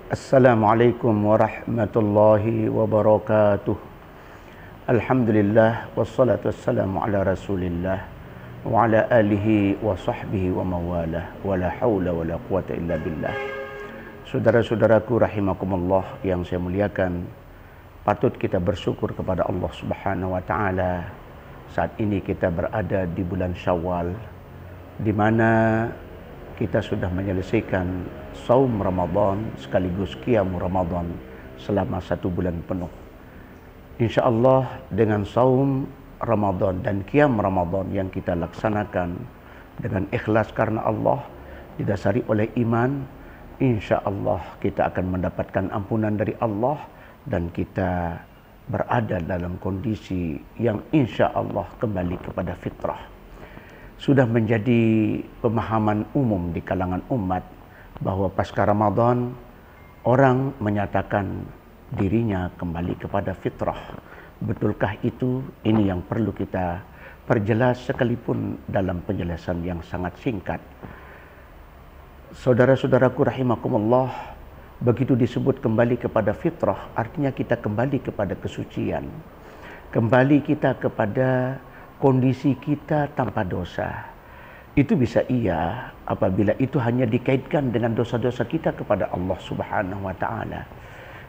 Assalamualaikum warahmatullahi wabarakatuh. Alhamdulillah wassalatu wassalamu ala Rasulillah wa ala alihi wa sahbihi wa mawalah wa la hawla wa la quwata illa billah. Saudara-saudaraku rahimakumullah yang saya muliakan, patut kita bersyukur kepada Allah Subhanahu wa taala. Saat ini kita berada di bulan Syawal, di mana kita sudah menyelesaikan saum Ramadan sekaligus qiyam Ramadan selama 1 bulan penuh. InsyaAllah dengan saum Ramadan dan qiyam Ramadan yang kita laksanakan dengan ikhlas karena Allah, didasari oleh iman, InsyaAllah kita akan mendapatkan ampunan dari Allah dan kita berada dalam kondisi yang InsyaAllah kembali kepada fitrah. Sudah menjadi pemahaman umum di kalangan umat bahwa pasca Ramadan orang menyatakan dirinya kembali kepada fitrah. Betulkah itu? Ini yang perlu kita perjelas sekalipun dalam penjelasan yang sangat singkat. Saudara-saudaraku rahimakumullah, begitu disebut kembali kepada fitrah, artinya kita kembali kepada kesucian. Kembali kita kepada kondisi kita tanpa dosa. Itu bisa iya apabila itu hanya dikaitkan dengan dosa-dosa kita kepada Allah Subhanahu wa taala.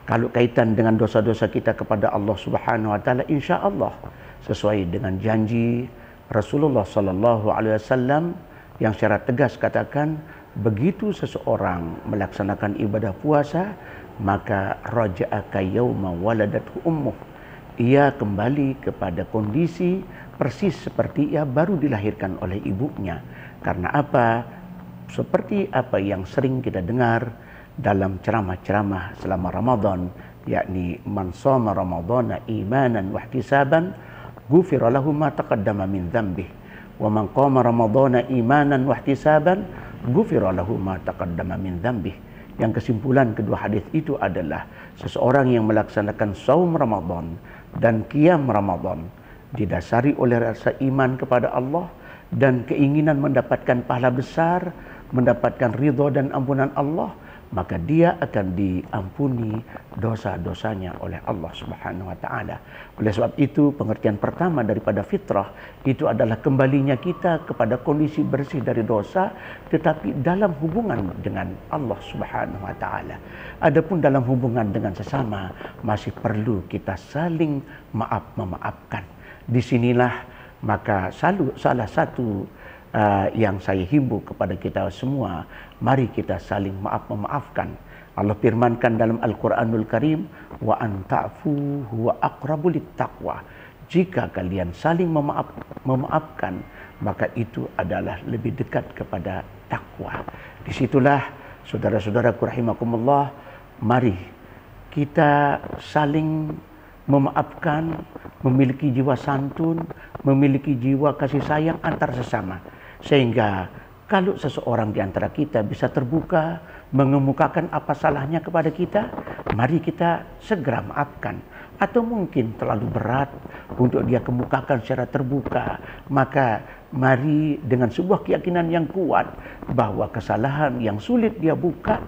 Kalau kaitan dengan dosa-dosa kita kepada Allah Subhanahu wa taala, insya-Allah sesuai dengan janji Rasulullah sallallahu alaihi wasallam yang secara tegas katakan, begitu seseorang melaksanakan ibadah puasa, maka raja'a yauma waladathu ummuh. Ia kembali kepada kondisi persis seperti ia baru dilahirkan oleh ibunya. Karena apa? Seperti apa yang sering kita dengar dalam ceramah-ceramah selama Ramadan, yakni man shoma ramadhana imanan wa ihtisaban ghufira lahu ma taqaddama min dhanbihi wa man qama ramadhana imanan wa ihtisaban ghufira lahu ma taqaddama min dhanbihi. Yang kesimpulan kedua hadis itu adalah seseorang yang melaksanakan saum Ramadan dan qiyam Ramadan didasari oleh rasa iman kepada Allah dan keinginan mendapatkan pahala besar, mendapatkan ridha dan ampunan Allah, maka dia akan diampuni dosa-dosanya oleh Allah Subhanahu wa taala. Oleh sebab itu, pengertian pertama daripada fitrah itu adalah kembalinya kita kepada kondisi bersih dari dosa, tetapi dalam hubungan dengan Allah Subhanahu wa taala. Adapun dalam hubungan dengan sesama, masih perlu kita saling memaafkan. Disinilah maka salah satu yang saya himbau kepada kita semua, mari kita saling memaafkan. Allah firmankan dalam Al-Quranul Karim, wa anta'fu huwa aqrabu littaqwa. Jika kalian saling memaafkan, maka itu adalah lebih dekat kepada takwa. Disitulah saudara-saudaraku rahimakumullah, mari kita saling memaafkan, memiliki jiwa santun, memiliki jiwa kasih sayang antar sesama. Sehingga kalau seseorang di antara kita bisa terbuka, mengemukakan apa salahnya kepada kita, mari kita segera maafkan. Atau mungkin terlalu berat untuk dia kemukakan secara terbuka, maka mari dengan sebuah keyakinan yang kuat bahwa kesalahan yang sulit dia buka,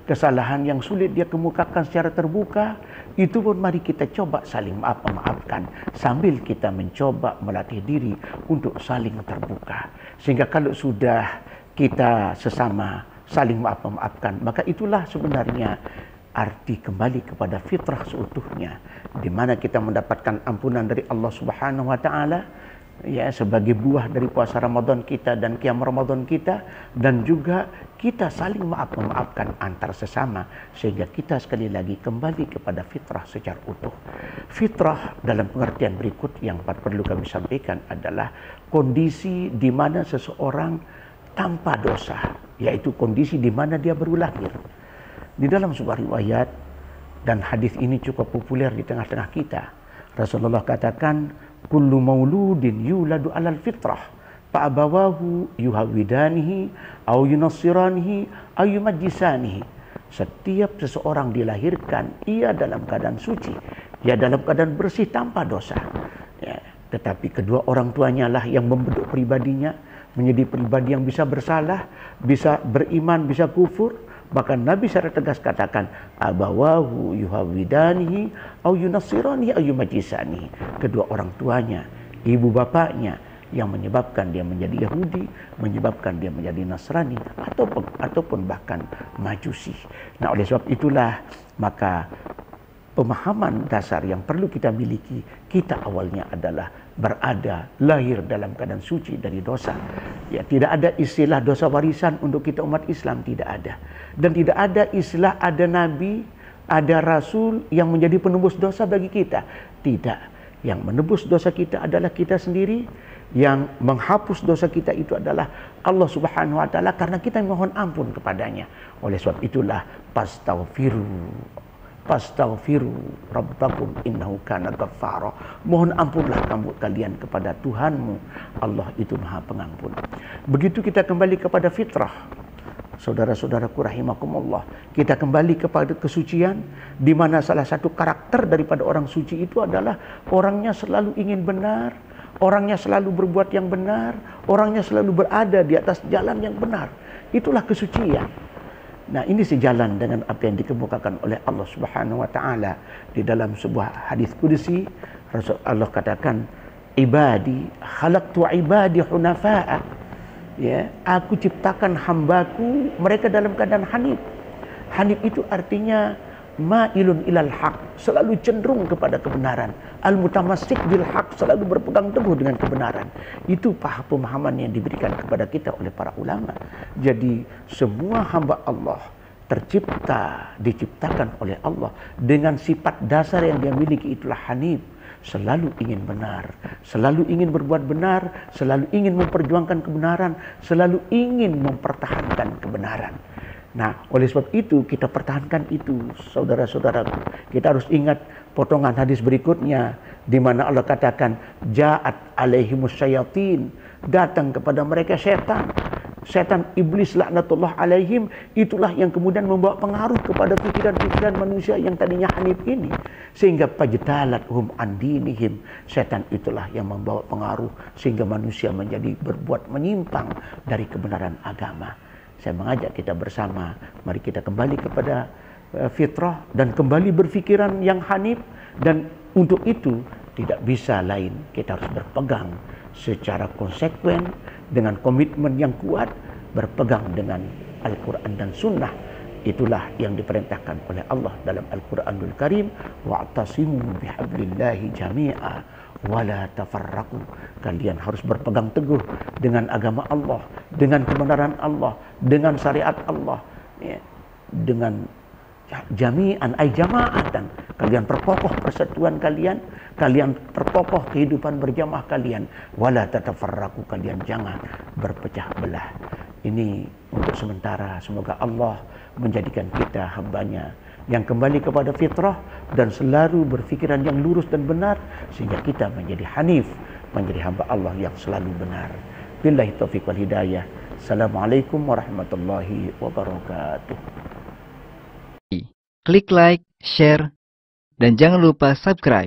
kesalahan yang sulit dia kemukakan secara terbuka, itu pun mari kita coba saling maafkan sambil kita mencoba melatih diri untuk saling terbuka. Sehingga kalau sudah kita sesama saling maafkan, maka itulah sebenarnya arti kembali kepada fitrah seutuhnya, di mana kita mendapatkan ampunan dari Allah Subhanahu wa taala, ya, sebagai buah dari puasa Ramadan kita dan qiyam Ramadan kita, dan juga kita saling memaafkan antar sesama, sehingga kita sekali lagi kembali kepada fitrah secara utuh. Fitrah dalam pengertian berikut yang perlu kami sampaikan adalah kondisi di mana seseorang tanpa dosa, yaitu kondisi di mana dia baru lahir. Di dalam sebuah riwayat, dan hadis ini cukup populer di tengah-tengah kita, Rasulullah katakan, kullu mauludin yuladu alal fitrah fa'abawahu yuhawidanihi au yunassiranihi au yumajjisanihi. Setiap seseorang dilahirkan, ia dalam keadaan suci, ia dalam keadaan bersih tanpa dosa, ya. Tetapi kedua orang tuanya lah yang membentuk pribadinya menjadi pribadi yang bisa bersalah, bisa beriman, bisa kufur, Maka Nabi secara tegas katakan, abawahu yuhawidanihi au yunassirani au yumajisani. Kedua orang tuanya, ibu bapaknya yang menyebabkan dia menjadi Yahudi, menyebabkan dia menjadi Nasrani, ataupun bahkan Majusi. Nah, oleh sebab itulah maka pemahaman dasar yang perlu kita miliki, kita awalnya adalah berada, lahir dalam keadaan suci dari dosa. Ya, tidak ada istilah dosa warisan untuk kita umat Islam, tidak ada. Dan tidak ada istilah ada nabi, ada rasul yang menjadi penebus dosa bagi kita. Tidak. Yang menebus dosa kita adalah kita sendiri, yang menghapus dosa kita itu adalah Allah Subhanahu wa taala, karena kita mohon ampun kepadanya. Oleh sebab itulah Fastaghfiru rabbakum innahu kana ghaffara. Mohon ampunlah kamu kalian kepada Tuhanmu. Allah itu Maha Pengampun. Begitu kita kembali kepada fitrah, saudara-saudaraku rahimakumullah, kita kembali kepada kesucian, di mana salah satu karakter daripada orang suci itu adalah orangnya selalu ingin benar, orangnya selalu berbuat yang benar, orangnya selalu berada di atas jalan yang benar. Itulah kesucian. Nah, ini sejalan dengan apa yang dikemukakan oleh Allah Subhanahu wa taala di dalam sebuah hadis qudsi. Allah katakan, ibadi khalaqtu ibadi hunafa'a. Ya, aku ciptakan hambaku mereka dalam keadaan hanif. Hanif itu artinya ma'ilun ilal haq, selalu cenderung kepada kebenaran. Al-mutamassik bil haq, selalu berpegang teguh dengan kebenaran. Itu pemahaman yang diberikan kepada kita oleh para ulama. Jadi semua hamba Allah diciptakan oleh Allah dengan sifat dasar yang dia miliki, itulah hanif. Selalu ingin benar, selalu ingin berbuat benar, selalu ingin memperjuangkan kebenaran, selalu ingin mempertahankan kebenaran. Nah, oleh sebab itu kita pertahankan itu, saudara-saudaraku. Kita harus ingat potongan hadis berikutnya di mana Allah katakan, ja'at alaihimus syayatin, datang kepada mereka setan. Setan iblis laknatullah alaihim, itulah yang kemudian membawa pengaruh kepada pikiran-pikiran manusia yang tadinya hanif ini, sehingga pajtalathum an dinihim. Setan itulah yang membawa pengaruh sehingga manusia menjadi berbuat menyimpang dari kebenaran agama. Saya mengajak kita bersama, mari kita kembali kepada fitrah dan kembali berfikiran yang hanif. Dan untuk itu tidak bisa lain, kita harus berpegang secara konsekuen dengan komitmen yang kuat, berpegang dengan Al-Quran dan Sunnah. Itulah yang diperintahkan oleh Allah dalam Al-Quranul Karim, wa'tasimu bihablillahi jami'a wala tafarraqu. Kalian harus berpegang teguh dengan agama Allah, dengan kebenaran Allah, dengan syariat Allah, ya, dengan jami'an ay jama'atan. Kalian perkokoh persatuan kalian, kalian perkokoh kehidupan berjamaah kalian, wala tatafarraqu, kalian jangan berpecah belah. Ini untuk sementara. Semoga Allah menjadikan kita hambanya yang kembali kepada fitrah dan selalu berfikiran yang lurus dan benar, sehingga kita menjadi hanif, menjadi hamba Allah yang selalu benar. Billahi taufiq wal hidayah. Assalamualaikum warahmatullahi wabarakatuh. Klik like, share, dan jangan lupa subscribe.